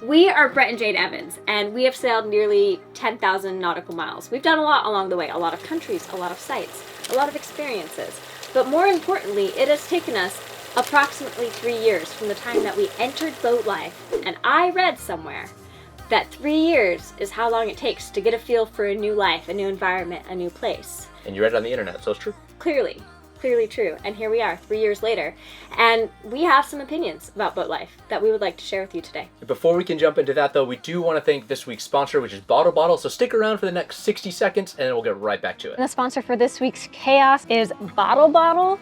We are Brett and Jade Evans, and we have sailed nearly 10,000 nautical miles. We've done a lot along the way, a lot of countries, a lot of sites, a lot of experiences. But more importantly, it has taken us approximately 3 years from the time that we entered boat life. And I read somewhere that 3 years is how long it takes to get a feel for a new life, a new environment, a new place. And you read it on the internet, so it's true. Clearly true. And here we are 3 years later, and we have some opinions about boat life that we would like to share with you today. Before we can jump into that though, we do want to thank this week's sponsor, which is Bottle. So stick around for the next 60 seconds and we'll get right back to it. And the sponsor for this week's chaos is Bottle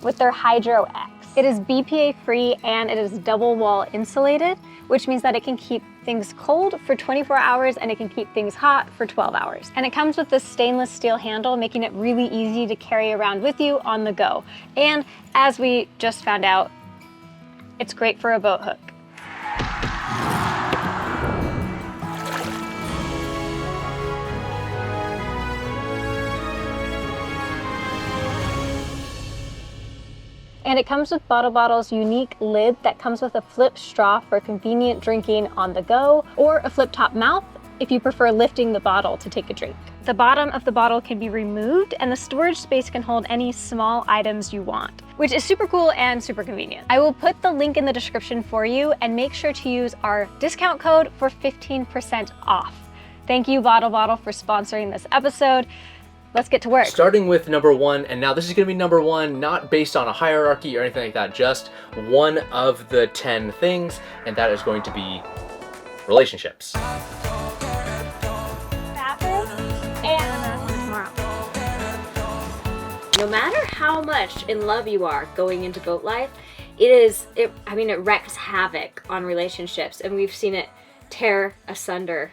with their Hydro X. It is BPA free and it is double wall insulated, which means that it can keep things cold for 24 hours and it can keep things hot for 12 hours. And it comes with this stainless steel handle, making it really easy to carry around with you on the go. And as we just found out, it's great for a boat hook. And it comes with Bottle's unique lid that comes with a flip straw for convenient drinking on the go, or a flip top mouth if you prefer lifting the bottle to take a drink. The bottom of the bottle can be removed and the storage space can hold any small items you want, which is super cool and super convenient. I will put the link in the description for you, and make sure to use our discount code for 15% off. Thank you, Bottle for sponsoring this episode. Let's get to work. Starting with number one, and now this is going to be number one, not based on a hierarchy or anything like that, just one of the 10 things, and that is going to be relationships. Bathroom and tomorrow. No matter how much in love you are going into boat life, it wreaks havoc on relationships, and we've seen it tear asunder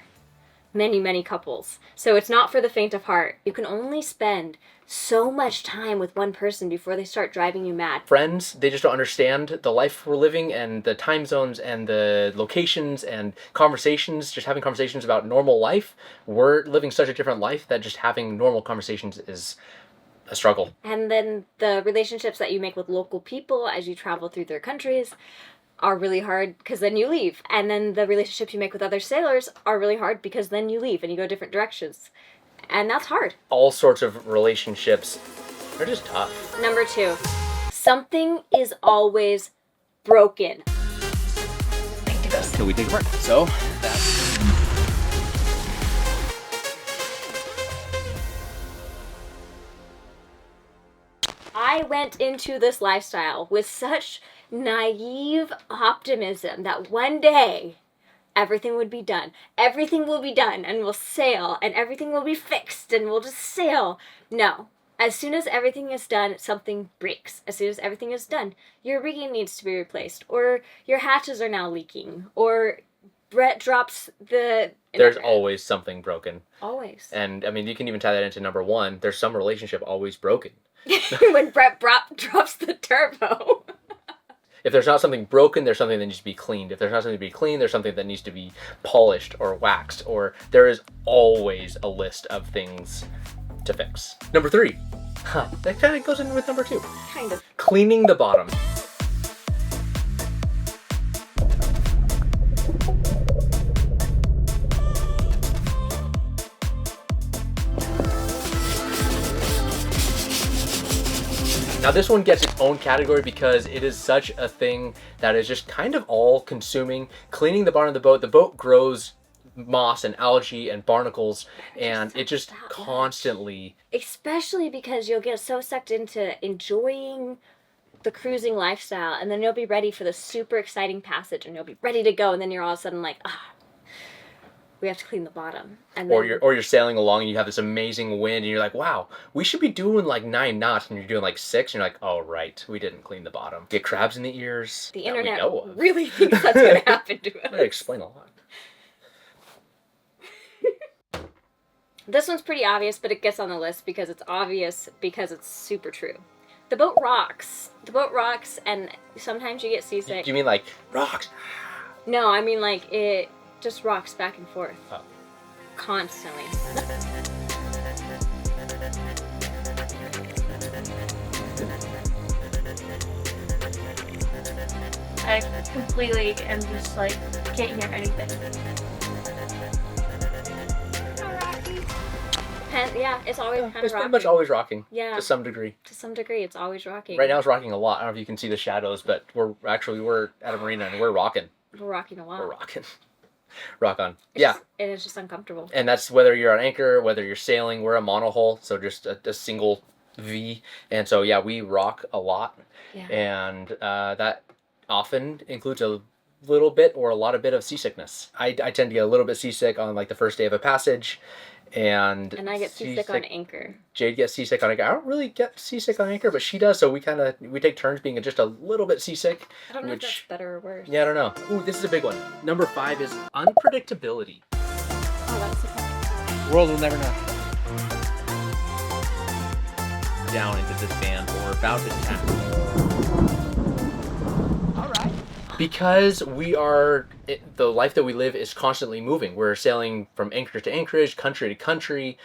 many couples. So it's not for the faint of heart. You can only spend so much time with one person before they start driving you mad. Friends, they just don't understand the life we're living and the time zones and the locations and conversations, just having conversations about normal life. We're living such a different life that just having normal conversations is a struggle. And then the relationships that you make with local people as you travel through their countries are really hard because then you leave. And then the relationships you make with other sailors are really hard because then you leave and you go different directions. And that's hard. All sorts of relationships are just tough. Number 2, something is always broken. Till we take a break. So I went into this lifestyle with such naive optimism that one day everything would be done. Everything will be done and we'll sail and everything will be fixed and we'll just sail. No. As soon as everything is done, something breaks. As soon as everything is done, your rigging needs to be replaced, or your hatches are now leaking, or Brett drops the... There's always something broken. Always. And I mean, you can even tie that into number one. There's some relationship always broken. When Brett drops the turbo. If there's not something broken, there's something that needs to be cleaned. If there's not something to be cleaned, there's something that needs to be polished or waxed, or there is always a list of things to fix. Number 3. That kind of goes in with number 2. Kind of. Cleaning the bottom. Now this one gets its own category because it is such a thing that is just kind of all consuming. Cleaning the bottom of the boat grows moss and algae and barnacles, and it just constantly... Especially because you'll get so sucked into enjoying the cruising lifestyle, and then you'll be ready for the super exciting passage and you'll be ready to go, and then you're all of a sudden like, we have to clean the bottom. And then... or you're sailing along and you have this amazing wind and you're like, wow, we should be doing like 9 knots, and you're doing like 6 and you're like, oh right, we didn't clean the bottom. Get crabs in the ears. The internet really thinks that's going to happen to us. That explain a lot. This one's pretty obvious, but it gets on the list because it's obvious, because it's super true. The boat rocks. The boat rocks, and sometimes you get seasick. Do you mean like rocks? No, I mean like it just rocks back and forth. Oh. Constantly. I completely am just like, can't hear anything. Yeah, it's always kind of It's rocking. pretty much always rocking. Yeah. To some degree. To some degree, it's always rocking. Right now it's rocking a lot. I don't know if you can see the shadows, but we're at a marina and we're rocking. We're rocking a lot. We're rocking. Rock on. And it's just uncomfortable. And that's whether you're on anchor, whether you're sailing. We're a monohull, so just a single V. And so, yeah, we rock a lot. Yeah. And that often includes a little bit or a lot of bit of seasickness. I tend to get a little bit seasick on like the first day of a passage. And I get seasick on anchor. Jade gets seasick on anchor. I don't really get seasick on anchor, but she does. So we take turns being just a little bit seasick. I don't know if that's better or worse. Yeah, I don't know. Ooh, this is a big one. Number 5 is unpredictability. Oh, that's okay. The world will never know. Down into this band or about to tackle. Because the life that we live is constantly moving. We're sailing from anchorage to anchorage, country to country,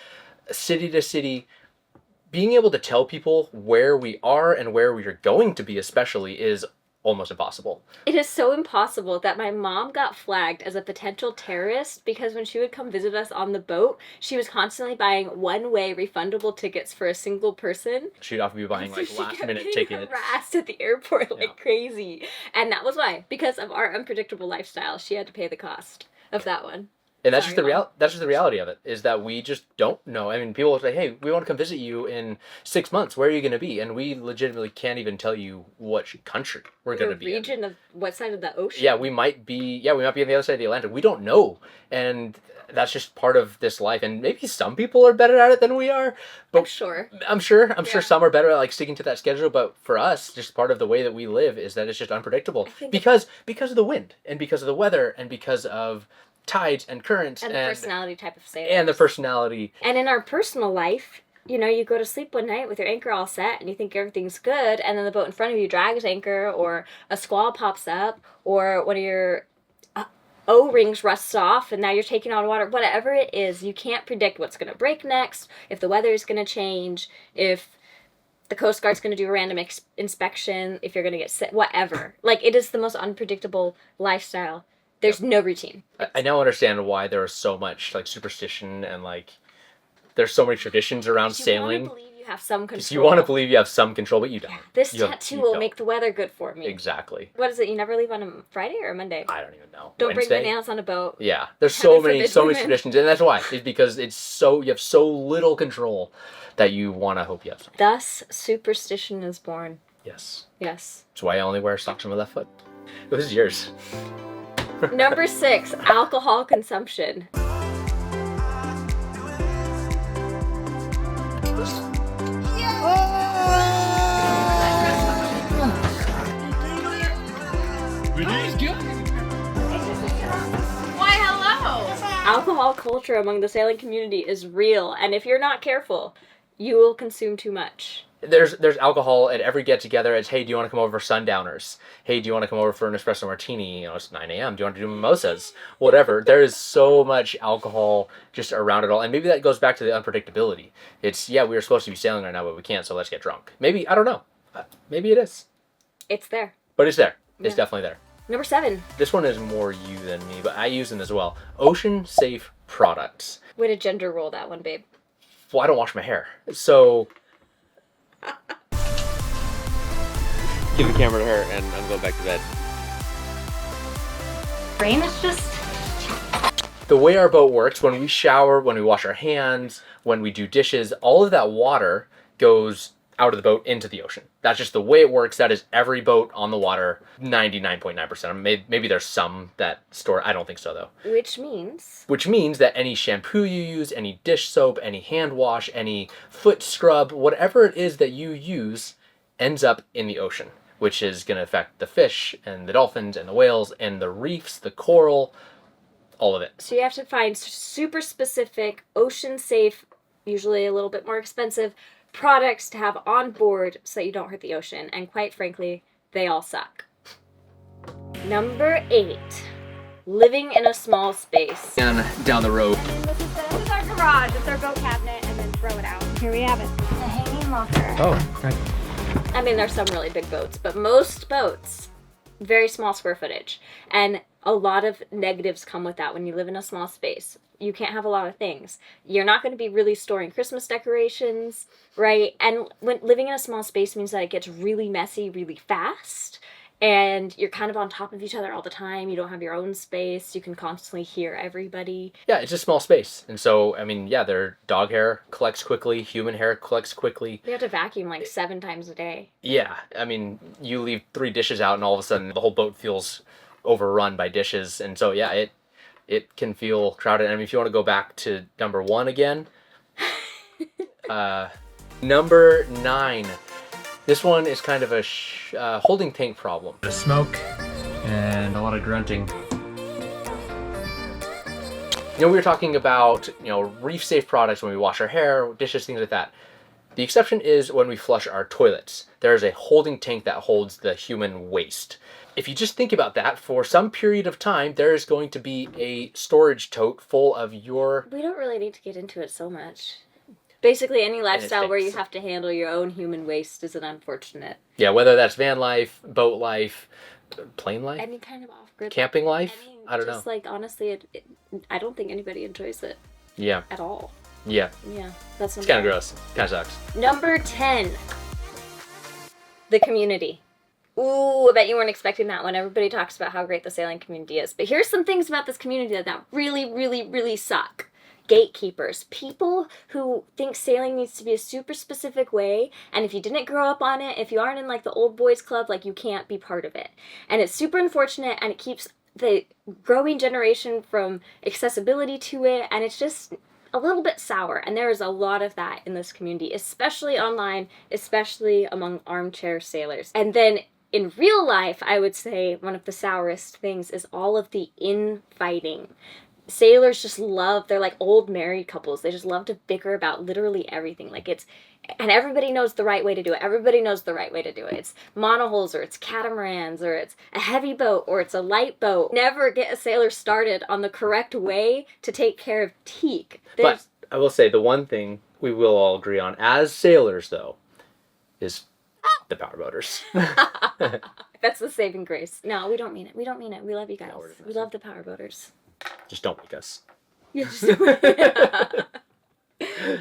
city to city. Being able to tell people where we are and where we are going to be especially is almost impossible. It is so impossible that my mom got flagged as a potential terrorist because when she would come visit us on the boat, she was constantly buying one-way refundable tickets for a single person. She'd often be buying like last-minute tickets. She kept harassed at the airport like crazy. And that was why. Because of our unpredictable lifestyle, she had to pay the cost of that one. And that's just the reality of it, is that we just don't know. I mean, people will say, hey, we want to come visit you in 6 months. Where are you going to be? And we legitimately can't even tell you what country we're going to be in. Region of what side of the ocean? Yeah, we might be on the other side of the Atlantic. We don't know. And that's just part of this life. And maybe some people are better at it than we are. But I'm sure some are better at like sticking to that schedule. But for us, just part of the way that we live is that it's just unpredictable. Because of the wind and because of the weather and because of tides and currents and the personality type of sailor. And the personality. And in our personal life, you know, you go to sleep one night with your anchor all set and you think everything's good, and then the boat in front of you drags anchor, or a squall pops up, or one of your O-rings rusts off and now you're taking on water. Whatever it is, you can't predict what's going to break next, if the weather is going to change, if the Coast Guard's going to do a random inspection, if you're going to get sick, whatever. Like, it is the most unpredictable lifestyle. There's no routine. I now understand why there is so much like superstition and like there's so many traditions around sailing. You want to believe you have some control. You want to believe you have some control, but you don't. Yeah, this tattoo will make the weather good for me. Exactly. What is it? You never leave on a Friday or a Monday? I don't even know. Don't bring bananas on a boat. Yeah, there's so many traditions, and that's why. It's because you have so little control that you want to hope you have something. Thus, superstition is born. Yes. Yes. That's why I only wear socks on my left foot. It was yours. Number 6, alcohol consumption. Why, hello! Alcohol culture among the sailing community is real, and if you're not careful, you will consume too much. There's alcohol at every get together. It's, hey, do you want to come over for sundowners? Hey, do you want to come over for an espresso martini? You know, it's 9 a.m. Do you want to do mimosas? Whatever. There is so much alcohol just around it all. And maybe that goes back to the unpredictability. It's, yeah, we were supposed to be sailing right now, but we can't, so let's get drunk. Maybe, I don't know. Maybe it is. It's there. But it's there. It's definitely there. Number 7. This one is more you than me, but I use them as well. Ocean safe products. Way to gender roll that one, babe. Well, I don't wash my hair. So give the camera to her and I'm going back to bed. Brain is just... The way our boat works, when we shower, when we wash our hands, when we do dishes, all of that water goes out of the boat into the ocean. That's just the way it works. That is every boat on the water, 99.9%. Maybe there's some that store. I don't think so, though. Which means that any shampoo you use, any dish soap, any hand wash, any foot scrub, whatever it is that you use ends up in the ocean, which is going to affect the fish and the dolphins and the whales and the reefs, the coral, all of it. So you have to find super specific, ocean-safe, usually a little bit more expensive, products to have on board so that you don't hurt the ocean. And quite frankly, they all suck. Number 8. Living in a small space. And down the road. This is our garage. It's our boat cabinet, and then throw it out. Here we have it. The hanging locker. Oh, right. I mean, there's some really big boats, but most boats very small square footage. And a lot of negatives come with that when you live in a small space. You can't have a lot of things. You're not going to be really storing Christmas decorations, right? And when living in a small space means that it gets really messy really fast. And you're kind of on top of each other all the time. You don't have your own space. You can constantly hear everybody. Yeah, it's a small space. And so, I mean, yeah, their dog hair collects quickly, human hair collects quickly. We have to vacuum like 7 times a day. Yeah, I mean, you leave 3 dishes out and all of a sudden the whole boat feels overrun by dishes. And so, yeah, it can feel crowded. I mean, if you want to go back to number 1 again, number 9. This one is kind of a holding tank problem. The smoke and a lot of grunting. You know, we were talking about, reef-safe products when we wash our hair, dishes, things like that. The exception is when we flush our toilets. There is a holding tank that holds the human waste. If you just think about that, for some period of time, there is going to be a storage tote full of your... We don't really need to get into it so much. Basically, any lifestyle where you have to handle your own human waste is an unfortunate. Yeah, whether that's van life, boat life, plane life, any kind of off-grid camping life. I don't know. Just like, honestly, I don't think anybody enjoys it. Yeah. At all. Yeah. Yeah, that's it's kind of gross. Kind of sucks. Number 10. The community. Ooh, I bet you weren't expecting that one. Everybody talks about how great the sailing community is. But here's some things about this community that really, really, really suck. Gatekeepers, people who think sailing needs to be a super specific way, and if you didn't grow up on it, if you aren't in like the old boys club, like you can't be part of it. And it's super unfortunate, and it keeps the growing generation from accessibility to it, and it's just a little bit sour. And there is a lot of that in this community, especially online, especially among armchair sailors. And then in real life, I would say one of the sourest things is all of the infighting. Sailors just love, they're like old married couples. They just love to bicker about literally everything. Like and everybody knows the right way to do it. Everybody knows the right way to do it. It's monohulls, or it's catamarans, or it's a heavy boat, or it's a light boat. Never get a sailor started on the correct way to take care of teak. But I will say the one thing we will all agree on as sailors, though, is the powerboaters. That's the saving grace. No, we don't mean it. We don't mean it. We love you guys. We love the powerboaters. Just don't make us. Yeah,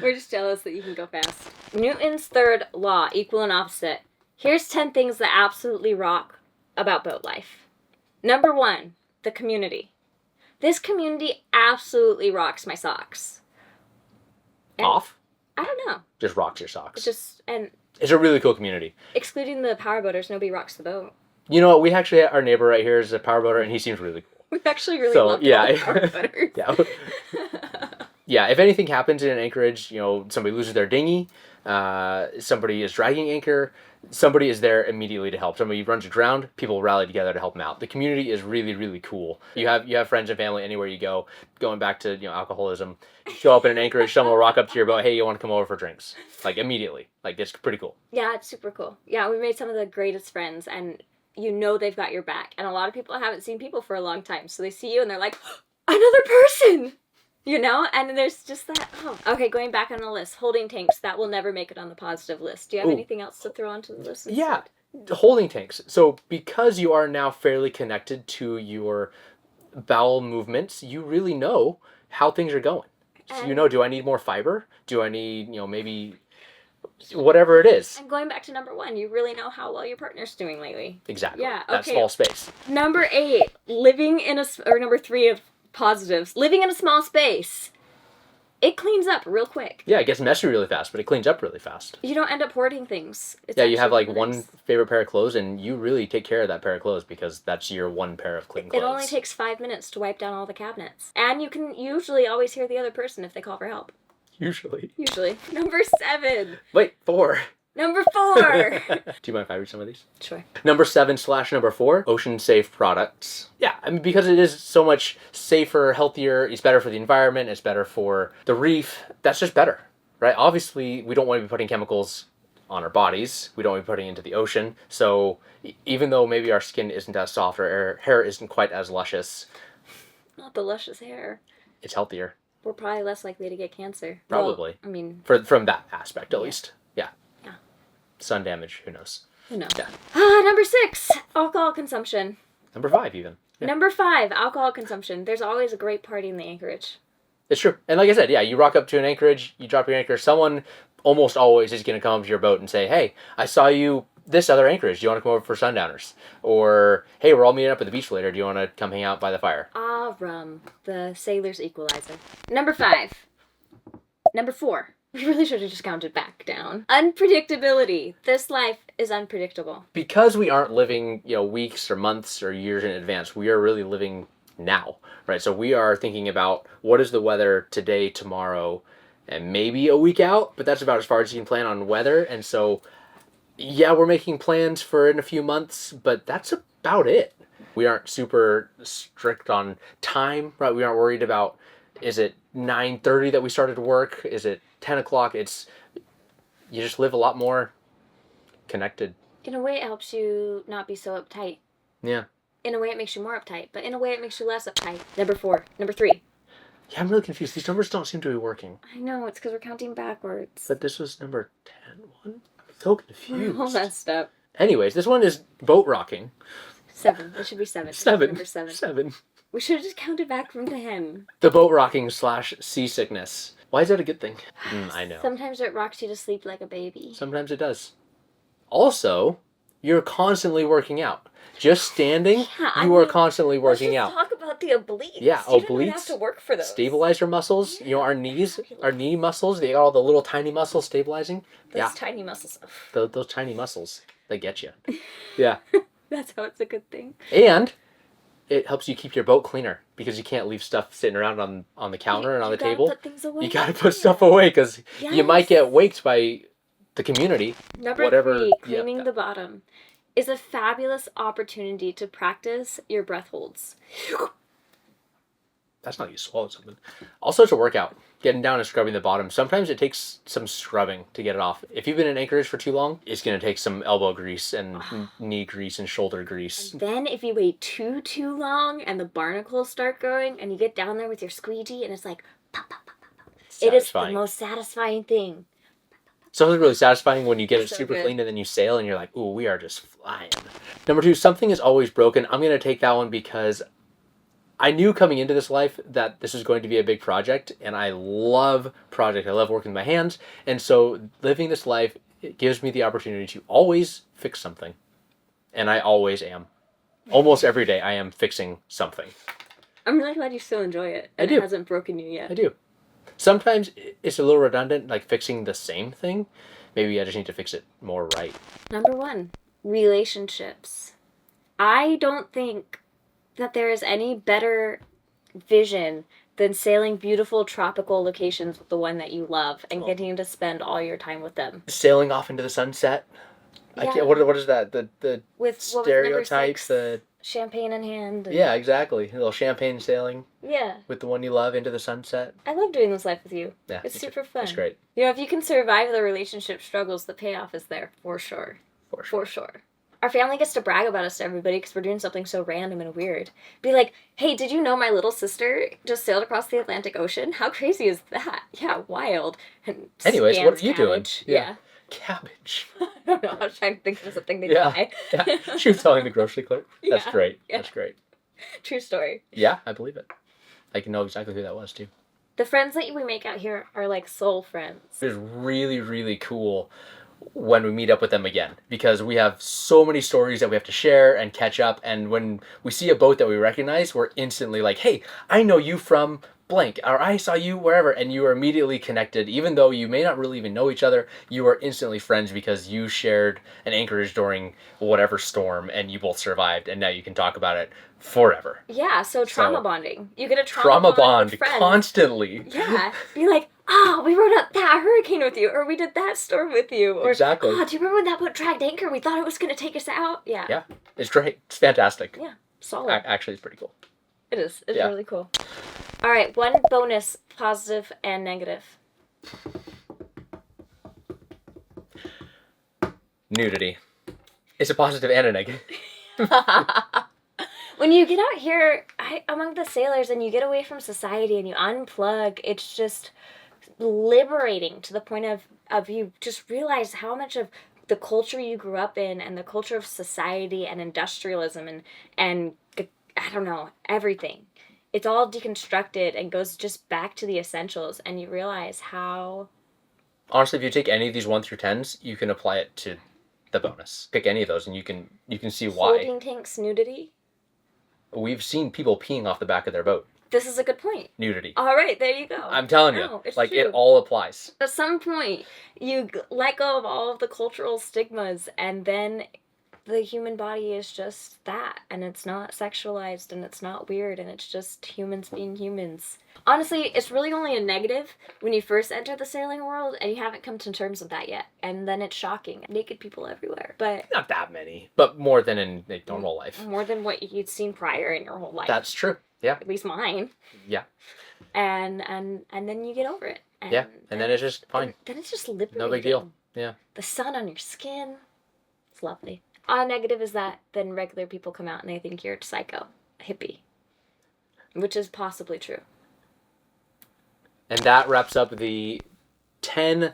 we're just jealous that you can go fast. Newton's third law, equal and opposite. Here's 10 things that absolutely rock about boat life. Number 1, the community. This community absolutely rocks my socks. And off? I don't know. Just rocks your socks. And it's a really cool community. Excluding the powerboaters, nobody rocks the boat. You know what? We actually, our neighbor right here is a powerboater, and he seems really cool. We actually really love powerboaters. Yeah. Yeah, if anything happens in Anchorage, somebody loses their dinghy, somebody is dragging anchor, somebody is there immediately to help. Somebody runs aground, people rally together to help them out. The community is really, really cool. You have friends and family anywhere you go. Going back to alcoholism, show up in an Anchorage, someone will rock up to your boat. Hey, you want to come over for drinks? Like immediately. Like it's pretty cool. Yeah, it's super cool. Yeah, we made some of the greatest friends, and they've got your back. And a lot of people haven't seen people for a long time, so they see you and they're like, another person. And there's just that. Oh. Okay, going back on the list, holding tanks, that will never make it on the positive list. Do you have anything else to throw onto the list instead? Yeah, holding tanks. So because you are now fairly connected to your bowel movements, you really know how things are going. So do I need more fiber? Do I need, maybe whatever it is? And going back to number 1, you really know how well your partner's doing lately. Exactly. Yeah, okay. That small space. Number 8, number 3 of positives, living in a small space. It cleans up real quick. Yeah, it gets messy really fast, but it cleans up really fast. You don't end up hoarding things. You have like one favorite pair of clothes, and you really take care of that pair of clothes because that's your one pair of clean clothes. It only takes 5 minutes to wipe down all the cabinets. And you can usually always hear the other person if they call for help. Usually. Number 7. Wait, 4. Number 4. Do you mind if I read some of these? Sure. Number 7/number 4, ocean safe products. Yeah, I mean, because it is so much safer, healthier, it's better for the environment, it's better for the reef, that's just better, right? Obviously, we don't want to be putting chemicals on our bodies, we don't want to be putting into the ocean, so even though maybe our skin isn't as soft or our hair isn't quite as luscious. Not the luscious hair. It's healthier. We're probably less likely to get cancer. Probably. Well, I mean... From that aspect, at least. Yeah. Sun damage, who knows? Who knows? Yeah. Number 6, alcohol consumption. Number 5 even. Yeah. Number 5, alcohol consumption. There's always a great party in the anchorage. It's true. And like I said, yeah, you rock up to an anchorage, you drop your anchor, someone almost always is going to come up to your boat and say, hey, I saw you this other anchorage. Do you want to come over for sundowners? Or, hey, we're all meeting up at the beach later. Do you want to come hang out by the fire? Ah, rum. The sailor's equalizer. Number 5. Number 4. We really should have just counted back down. Unpredictability. This life is unpredictable. Because we aren't living, weeks or months or years in advance, we are really living now, right? So we are thinking about what is the weather today, tomorrow, and maybe a week out, but that's about as far as you can plan on weather. And so, yeah, we're making plans for in a few months, but that's about it. We aren't super strict on time, right? We aren't worried about, is it 9:30 that we started work? Is it 10 o'clock? You just live a lot more connected. In a way, it helps you not be so uptight. Yeah. In a way, it makes you more uptight, but in a way, it makes you less uptight. Number 3. Yeah, I'm really confused. These numbers don't seem to be working. I know, it's because we're counting backwards. But this was number 10. What? I'm so confused. All messed up. Anyways, this one is boat rocking. 7. It should be 7. 7. Number 7. 7. We should have just counted back from 10. The boat rocking / seasickness. Why is that a good thing? I know. Sometimes it rocks you to sleep like a baby. Sometimes it does. Also, you're constantly working out. Just standing, you are constantly working out. Let's just talk about the obliques. Yeah, you don't even obliques. have to work for those. Stabilize your muscles. Our knee muscles, they got all the little tiny muscles stabilizing. Those tiny muscles. Those tiny muscles, they get you. Yeah. That's how it's a good thing. And it helps you keep your boat cleaner because you can't leave stuff sitting around on the counter and on the table. Put things away. You gotta put stuff away because you might get waked by the community. Number 3, cleaning the bottom, is a fabulous opportunity to practice your breath holds. That's not you swallowed something. Also, it's a workout. Getting down and scrubbing the bottom. Sometimes it takes some scrubbing to get it off. If you've been in anchorage for too long, it's going to take some elbow grease and knee grease and shoulder grease. And then if you wait too long and the barnacles start growing and you get down there with your squeegee and it's like, pop, pop, pop, pop, pop. It is the most satisfying thing. So it's really satisfying when you get it So super good. clean and then you sail and you're like, ooh, we are just flying. Number 2, something is always broken. I'm going to take that one because I knew coming into this life that this is going to be a big project, and I love projects. I love working with my hands, and so living this life, it gives me the opportunity to always fix something, and I always am. Almost every day, I am fixing something. I'm really glad you still enjoy it. I And do. it hasn't broken you yet. I do. Sometimes it's a little redundant, like fixing the same thing. Maybe I just need to fix it more right. Number 1, relationships. I don't think that there is any better vision than sailing beautiful tropical locations with the one that you love and getting to spend all your time with them. Sailing off into the sunset. I Yeah. can't, what is that? The With what was number stereotypes. 6? Champagne in hand. And, Yeah, exactly. A little champagne sailing Yeah. with the one you love into the sunset. I love doing this life with you. Yeah, It's me too. super fun. It's great. You know, if you can survive the relationship struggles, the payoff is there for sure. For sure. For sure. Our family gets to brag about us to everybody because we're doing something so random and weird. Be like, hey, did you know my little sister just sailed across the Atlantic Ocean? How crazy is that? Yeah, wild. And Anyways, what are you doing? cabbage. Yeah. Cabbage. I don't know. I was trying to think of something they Yeah. buy. Yeah. She was telling the grocery clerk. That's Yeah. great. Yeah. That's great. True story. Yeah, I believe it. I can know exactly who that was, too. The friends that we make out here are like soul friends. It is really, really cool when we meet up with them again because we have so many stories that we have to share and catch up, and when we see a boat that we recognize, we're instantly like, hey, I know you from blank, or I saw you wherever, and you are immediately connected. Even though you may not really even know each other, you are instantly friends because you shared an anchorage during whatever storm and you both survived, and now you can talk about it forever. Yeah, so trauma bonding. You get a Trauma bond with friends. constantly. Yeah. Be like, oh, we rode up that hurricane with you, or we did that storm with you. Or, Exactly. oh, do you remember when that boat dragged anchor? We thought it was going to take us out. Yeah. Yeah, it's great. It's fantastic. Yeah. Solid. Actually, it's pretty cool. It is. It's Yeah. really cool. All right, one bonus, positive and negative. Nudity. It's a positive and a negative. When you get out here among the sailors and you get away from society and you unplug, it's just liberating to the point of you just realize how much of the culture you grew up in and the culture of society and industrialism and I don't know, everything. It's all deconstructed and goes just back to the essentials, and you realize how... Honestly, if you take any of these 1 through 10s, you can apply it to the bonus. Pick any of those and you can see why. Holding tanks, nudity. We've seen people peeing off the back of their boat. This is a good point. Nudity. All right, there you go. I'm telling you, No, it's like true. it all applies. At some point, you let go of all of the cultural stigmas, and then the human body is just that, and it's not sexualized, and it's not weird, and it's just humans being humans. Honestly, it's really only a negative when you first enter the sailing world and you haven't come to terms with that yet, and then it's shocking. Naked people everywhere, but Not that many, but more than in a normal life. more than what you'd seen prior in your whole life. That's true. Yeah. At least mine. Yeah. And then you get over it. Yeah. And then it's just fine. Then it's just liberating. No big deal. Yeah. The sun on your skin. It's lovely. A negative is that then regular people come out and they think you're a psycho, a hippie. Which is possibly true. And that wraps up the 10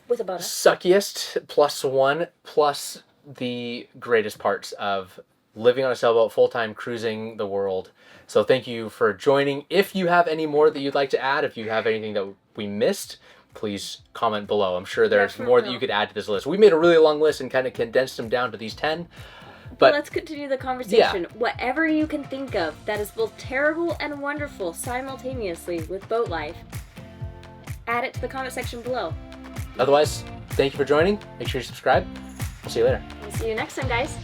With a bonus. suckiest +1 plus the greatest parts of living on a sailboat full-time, cruising the world. So thank you for joining. If you have any more that you'd like to add, if you have anything that we missed, please comment below. I'm sure there's more that you could add to this list. We made a really long list and kind of condensed them down to these 10. But let's continue the conversation. Yeah. Whatever you can think of that is both terrible and wonderful simultaneously with boat life, add it to the comment section below. Otherwise, thank you for joining. Make sure you subscribe. We'll see you later. We'll see you next time, guys.